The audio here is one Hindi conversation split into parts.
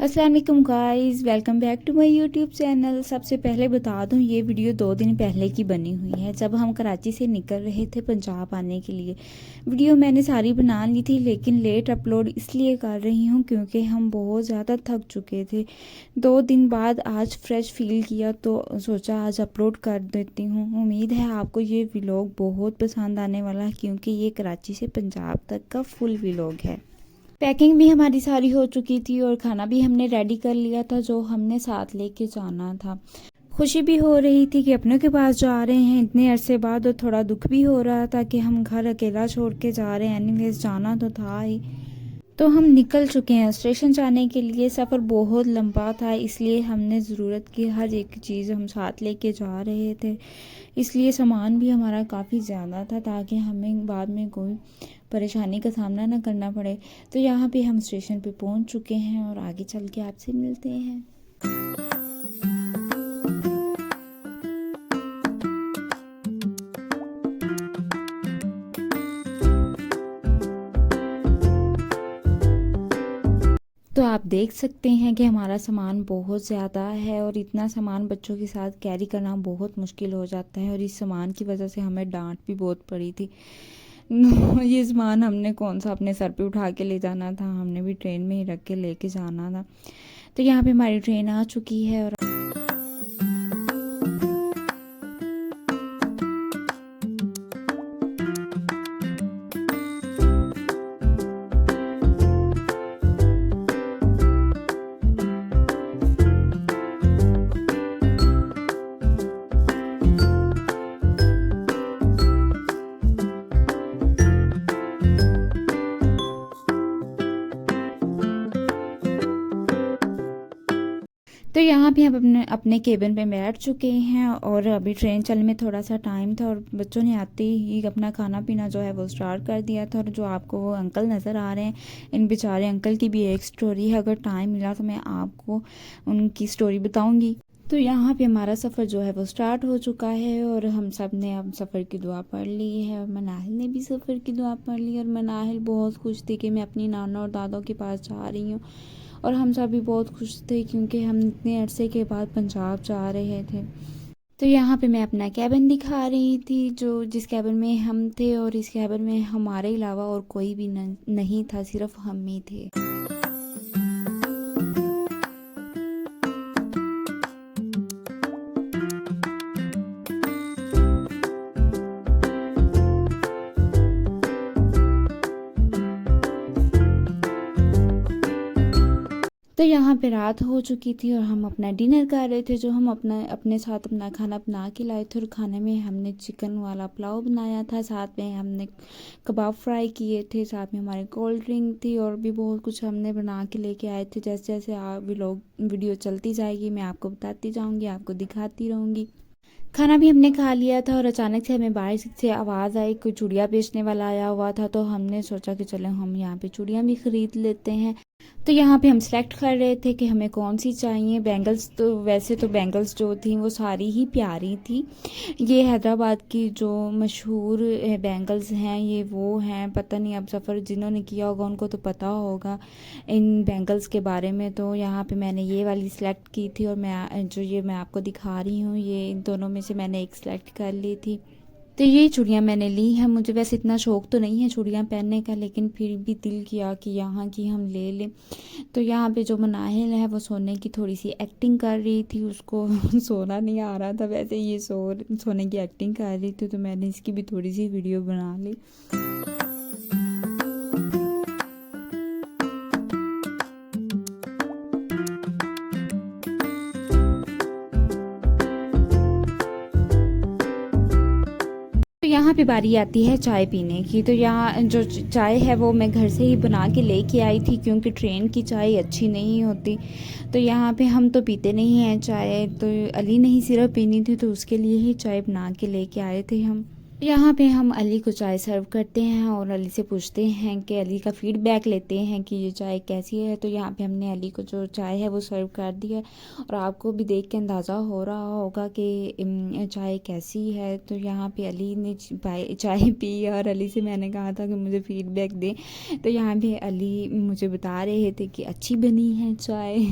अस्सलाम वालेकुम guys, welcome back to my YouTube channel. सबसे पहले बता दूं, ये वीडियो 2 दिन पहले की बनी हुई है, जब हम कराची से निकल रहे थे पंजाब आने के लिए। वीडियो मैंने सारी बना ली थी, लेकिन लेट अपलोड इसलिए कर रही हूं क्योंकि हम बहुत ज़्यादा थक चुके थे। 2 दिन बाद आज फ्रेश फील किया तो सोचा आज अपलोड कर देती हूँ। उम्मीद है आपको ये व्लॉग बहुत पसंद आने वाला है, क्योंकि ये कराची से पंजाब तक का फुल व्लॉग है। पैकिंग भी हमारी सारी हो चुकी थी और खाना भी हमने रेडी कर लिया था जो हमने साथ लेके जाना था। खुशी भी हो रही थी कि अपनों के पास जा रहे हैं इतने अरसे बाद, और थोड़ा दुख भी हो रहा था कि हम घर अकेला छोड़ के जा रहे हैं। एनीवेज जाना तो था ही। तो हम निकल चुके हैं स्टेशन जाने के लिए। सफ़र बहुत लंबा था, इसलिए हमने ज़रूरत की हर एक चीज़ हम साथ लेके जा रहे थे। इसलिए सामान भी हमारा काफ़ी ज़्यादा था ताकि हमें बाद में कोई परेशानी का सामना ना करना पड़े। तो यहाँ पे हम स्टेशन पे पहुँच चुके हैं और आगे चल के आपसे मिलते हैं। तो आप देख सकते हैं कि हमारा सामान बहुत ज़्यादा है और इतना सामान बच्चों के साथ कैरी करना बहुत मुश्किल हो जाता है, और इस सामान की वजह से हमें डांट भी बहुत पड़ी थी। ये सामान हमने कौन सा अपने सर पे उठा के ले जाना था, हमने भी ट्रेन में ही रख के लेके जाना था। तो यहाँ पे हमारी ट्रेन आ चुकी है और तो यहाँ भी हम अपने अपने केबिन पे बैठ चुके हैं और अभी ट्रेन चलने में थोड़ा सा टाइम था और बच्चों ने आते ही अपना खाना पीना जो है वो स्टार्ट कर दिया था। और जो आपको वो अंकल नज़र आ रहे हैं, इन बेचारे अंकल की भी एक स्टोरी है। अगर टाइम मिला तो मैं आपको उनकी स्टोरी बताऊँगी। तो यहाँ पे हमारा सफ़र जो है वो स्टार्ट हो चुका है और हम सब ने अब सफ़र की दुआ पढ़ ली है, और मनाहिल ने भी सफ़र की दुआ पढ़ ली। और मनाहिल बहुत खुश थी कि मैं अपनी नाना और दादा के पास जा रही हूँ, और हम सब भी बहुत खुश थे क्योंकि हम इतने अरसे के बाद पंजाब जा रहे थे। तो यहाँ पे मैं अपना कैबिन दिखा रही थी, जो जिस कैबिन में हम थे, और इस कैबिन में हमारे अलावा और कोई भी नहीं था, सिर्फ हम ही थे। तो यहाँ पे रात हो चुकी थी और हम अपना डिनर कर रहे थे, जो हम अपने साथ अपना खाना बना के लाए थे। और खाने में हमने चिकन वाला पुलाव बनाया था, साथ में हमने कबाब फ्राई किए थे, साथ में हमारी कोल्ड ड्रिंक थी, और भी बहुत कुछ हमने बना के लेके आए थे। जैसे जैसे आप वीडियो चलती जाएगी मैं आपको बताती जाऊँगी, आपको दिखाती रहूँगी। खाना भी हमने खा लिया था और अचानक से हमें बाहर से आवाज़ आई, कोई चूड़ियाँ बेचने वाला आया हुआ था। तो हमने सोचा कि चलो हम यहाँ पे चूड़ियाँ भी ख़रीद लेते हैं। तो यहाँ पे हम सेलेक्ट कर रहे थे कि हमें कौन सी चाहिए। बैंगल्स तो वैसे तो बैंगल्स जो थी वो सारी ही प्यारी थी। ये हैदराबाद की जो मशहूर बैंगल्स हैं, ये वो हैं। पता नहीं, अब सफ़र जिन्होंने किया होगा उनको तो पता होगा इन बैंगल्स के बारे में। तो यहाँ पे मैंने ये वाली सिलेक्ट की थी, और मैं आपको दिखा रही हूँ, ये इन दोनों में से मैंने एक सिलेक्ट कर ली थी। तो ये चूड़ियाँ मैंने ली हैं। मुझे वैसे इतना शौक तो नहीं है चूड़ियाँ पहनने का, लेकिन फिर भी दिल किया कि यहाँ की हम ले लें। तो यहाँ पे जो मनाहिल है वो सोने की थोड़ी सी एक्टिंग कर रही थी, उसको सोना नहीं आ रहा था, वैसे ये सोने की एक्टिंग कर रही थी। तो मैंने इसकी भी थोड़ी सी वीडियो बना ली। तो यहाँ पे बारी आती है चाय पीने की। तो यहाँ जो चाय है वो मैं घर से ही बना के लेके आई थी, क्योंकि ट्रेन की चाय अच्छी नहीं होती। तो यहाँ पे हम तो पीते नहीं हैं चाय, तो अली ने ही सिर्फ पीनी थी, तो उसके लिए ही चाय बना के लेके आए थे हम। यहाँ पे हम अली को चाय सर्व करते हैं और अली से पूछते हैं कि अली का फ़ीडबैक लेते हैं कि ये चाय कैसी है। तो यहाँ पे हमने अली को जो चाय है वो सर्व कर दी है और आपको भी देख के अंदाज़ा हो रहा होगा कि चाय कैसी है। तो यहाँ पे अली ने चाय पी और अली से मैंने कहा था कि मुझे फ़ीडबैक दें। तो यहाँ पे अली मुझे बता रहे थे कि अच्छी बनी है चाय।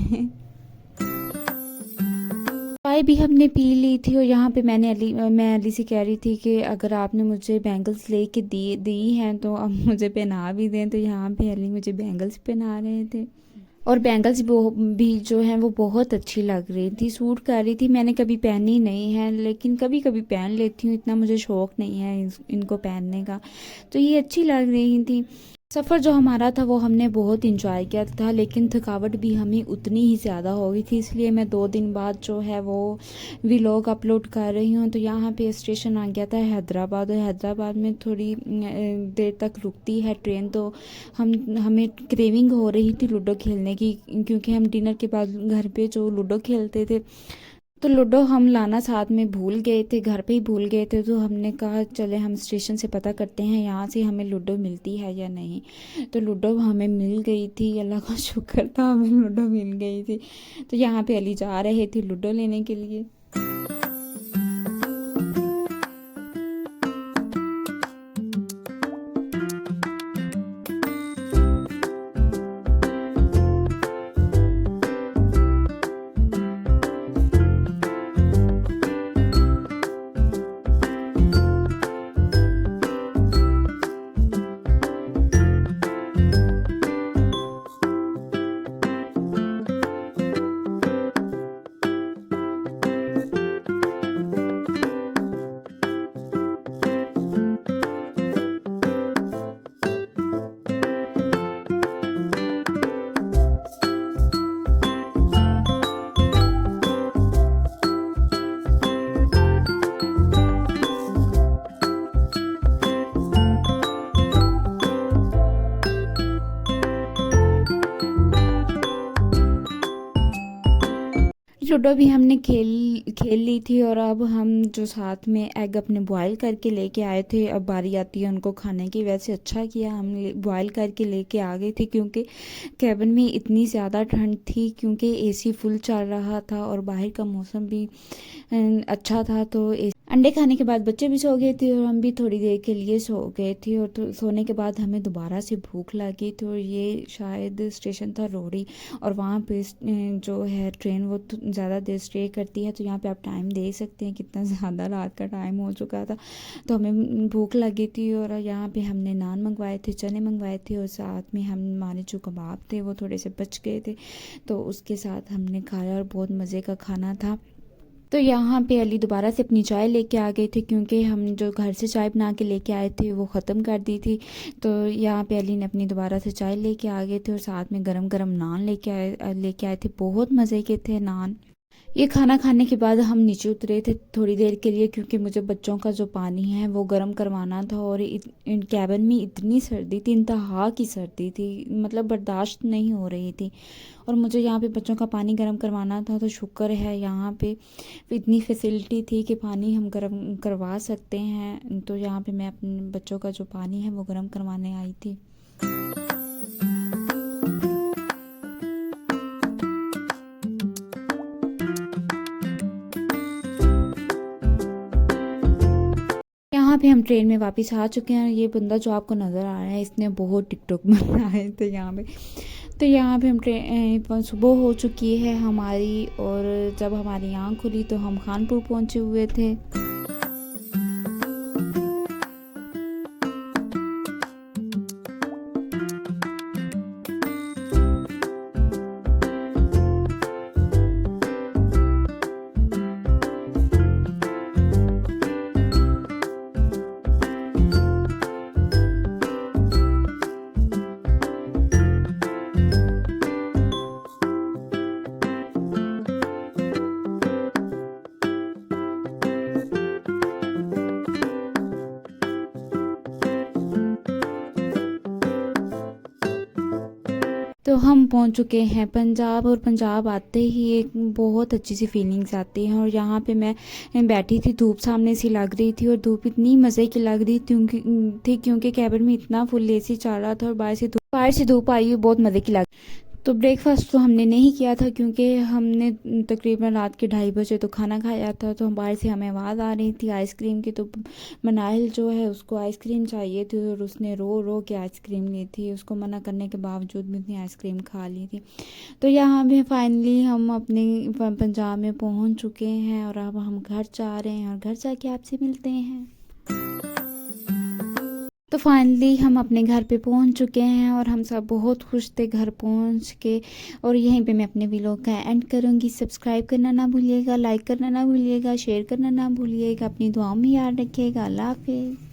चाय भी हमने पी ली थी और यहाँ पे मैं अली से कह रही थी कि अगर आपने मुझे बैंगल्स लेके दी हैं तो अब मुझे पहना भी दें। तो यहाँ पे अली मुझे बैंगल्स पहना रहे थे और बैंगल्स भी जो हैं वो बहुत अच्छी लग रही थी, सूट कर रही थी। मैंने कभी पहनी नहीं है लेकिन कभी कभी पहन लेती हूँ, इतना मुझे शौक़ नहीं है इनको पहनने का। तो ये अच्छी लग रही थी। सफ़र जो हमारा था वो हमने बहुत इंजॉय किया था, लेकिन थकावट भी हमें उतनी ही ज़्यादा हो गई थी, इसलिए मैं 2 दिन बाद जो है वो व्लॉग अपलोड कर रही हूँ। तो यहाँ पे स्टेशन आ गया था हैदराबाद और हैदराबाद में थोड़ी देर तक रुकती है ट्रेन। तो हमें क्रेविंग हो रही थी लूडो खेलने की, क्योंकि हम डिनर के बाद घर पे जो लूडो खेलते थे। तो लूडो हम लाना साथ में भूल गए थे, घर पे ही भूल गए थे। तो हमने कहा चले हम स्टेशन से पता करते हैं यहाँ से हमें लूडो मिलती है या नहीं। तो लूडो हमें मिल गई थी, अल्लाह का शुक्र था हमें लूडो मिल गई थी। तो यहाँ पे अली जा रहे थे लूडो लेने के लिए। लूडो भी हमने खेल ली थी और अब हम जो साथ में एग अपने बॉयल करके लेके आए थे, अब बारी आती है उनको खाने की। वैसे अच्छा किया हम बॉयल करके लेके आ गए थे, क्योंकि कैबिन में इतनी ज़्यादा ठंड थी, क्योंकि एसी फुल चल रहा था और बाहर का मौसम भी अच्छा था। तो अंडे खाने के बाद बच्चे भी सो गए थे और हम भी थोड़ी देर के लिए सो गए थे। और तो सोने के बाद हमें दोबारा से भूख लगी। तो ये शायद स्टेशन था रोहड़ी और वहाँ पे जो है ट्रेन वो ज़्यादा देर स्टे करती है। तो यहाँ पे आप टाइम देख सकते हैं कितना ज़्यादा रात का टाइम हो चुका था। तो हमें भूख लगी थी और यहाँ पे हमने नान मंगवाए थे, चने मंगवाए थे और साथ में हमारे जो कबाब थे वो थोड़े से बच गए थे, तो उसके साथ हमने खाया और बहुत मज़े का खाना था। तो यहाँ पे अली दोबारा से अपनी चाय लेके आ गए थे, क्योंकि हम जो घर से चाय बना के लेके आए थे वो ख़त्म कर दी थी। तो यहाँ पे अली ने अपनी दोबारा से चाय लेके आ गए थे और साथ में गरम गरम नान लेके आए थे। बहुत मज़े के थे नान। ये खाना खाने के बाद हम नीचे उतरे थे थोड़ी देर के लिए, क्योंकि मुझे बच्चों का जो पानी है वो गर्म करवाना था। और इन कैबिन में इतनी सर्दी थी, इंतहा की सर्दी थी, मतलब बर्दाश्त नहीं हो रही थी। और मुझे यहाँ पे बच्चों का पानी गर्म करवाना था। तो शुक्र है यहाँ पे इतनी फैसिलिटी थी कि पानी हम गर्म करवा सकते हैं। तो यहाँ पे मैं अपने बच्चों का जो पानी है वो गर्म करवाने आई थी। यहाँ पे हम ट्रेन में वापस आ चुके हैं। ये बंदा जो आपको नज़र आ रहा है इसने बहुत टिकटॉक बनाए थे यहाँ पे। तो यहाँ पे हम ट्रेन सुबह हो चुकी है हमारी, और जब हमारी आँख खुली तो हम खानपुर पहुँचे हुए थे। तो हम पहुंच चुके हैं पंजाब, और पंजाब आते ही एक बहुत अच्छी सी फीलिंग्स आती हैं। और यहाँ पे मैं बैठी थी, धूप सामने से लग रही थी और धूप इतनी मज़े की लग रही क्योंकि कैबिन में इतना फुल एसी चल रहा था और बाहर से धूप आई हुई बहुत मज़े की लग। तो ब्रेकफास्ट तो हमने नहीं किया था क्योंकि हमने तकरीबन रात के 2:30 बजे तो खाना खाया था। तो बाहर से हमें आवाज़ आ रही थी आइसक्रीम की, तो मनाहिल जो है उसको आइसक्रीम चाहिए थी और उसने रो रो के आइसक्रीम ली थी। उसको मना करने के बावजूद भी उसने आइसक्रीम खा ली थी। तो यहाँ पे फाइनली हम अपने पंजाब में पहुँच चुके हैं और अब हम घर जा रहे हैं और घर जाके आपसे मिलते हैं। तो फाइनली हम अपने घर पे पहुंच चुके हैं और हम सब बहुत खुश थे घर पहुंच के। और यहीं पे मैं अपने व्लॉग का एंड करूंगी। सब्सक्राइब करना ना भूलिएगा, लाइक करना ना भूलिएगा, शेयर करना ना भूलिएगा। अपनी दुआओं में याद रखिएगा। अल्लाह हाफिज़।